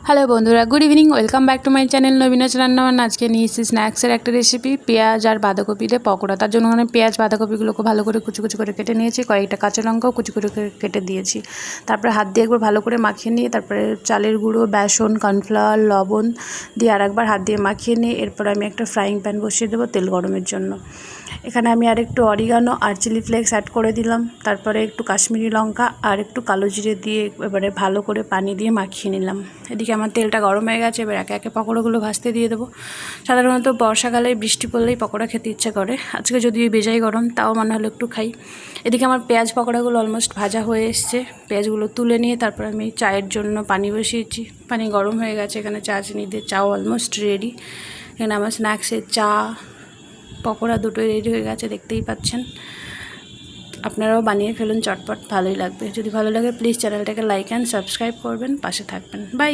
Hello বন্ধুরা, good evening. Welcome back to my channel Nabinaz রান্নাবান্না। আজকে নিয়ে এসেছি স্ন্যাক্সের একটা রেসিপি, পেঁয়াজ আর বাঁধাকপি দিয়ে পকোড়া। তার জন্য আমি পেঁয়াজ বাঁধাকপিগুলোকে ভালো করে কুচি কুচি করে কেটে নিয়েছি, কয়েকটা কাঁচা লঙ্কাও কুচি কুচি করে কেটে দিয়েছি। তারপরে হাত দিয়ে একবার ভালো করে মাখিয়ে নিয়ে তারপরে চালের গুঁড়ো, বেসন, কর্নফ্লাওয়ার, লবণ দিয়ে আরেকবার হাত দিয়ে মাখিয়ে নিয়ে এরপর আমি একটা ফ্রাইং প্যান বসিয়ে দেবো তেল গরমের জন্য। এখানে আমি আর একটু অরিগানো আর চিলি ফ্লেক্স অ্যাড করে দিলাম, তারপরে একটু কাশ্মীরি লঙ্কা আর একটু কালো জিরে দিয়ে এবারে ভালো করে পানি দিয়ে মাখিয়ে নিলাম। এদিকে আমার তেলটা গরম হয়ে গেছে, এবার একে একে পকোড়াগুলো ভাজতে দিয়ে দেবো। সাধারণত বর্ষাকালে বৃষ্টি পড়লেই পকোড়া খেতে ইচ্ছে করে, আজকে যদিও বেজাই গরম তাও মনে হলো একটু খাই। এদিকে আমার পেঁয়াজ পকোড়াগুলো অলমোস্ট ভাজা হয়ে এসছে, পেঁয়াজগুলো তুলে নিয়ে তারপর আমি চায়ের জন্য পানি বসিয়েছি। পানি গরম হয়ে গেছে, এখানে চা চিনি দিয়ে চাও অলমোস্ট রেডি। এখানে আমার স্ন্যাক্সের চা পকোড়া দুটোই রেডি হয়ে গেছে, দেখতেই পাচ্ছেন। আপনারাও বানিয়ে ফেলুন চটপট, ভালোই লাগবে। যদি ভালো লাগে প্লিজ চ্যানেলটাকে লাইক অ্যান্ড সাবস্ক্রাইব করবেন, পাশে থাকবেন। বাই।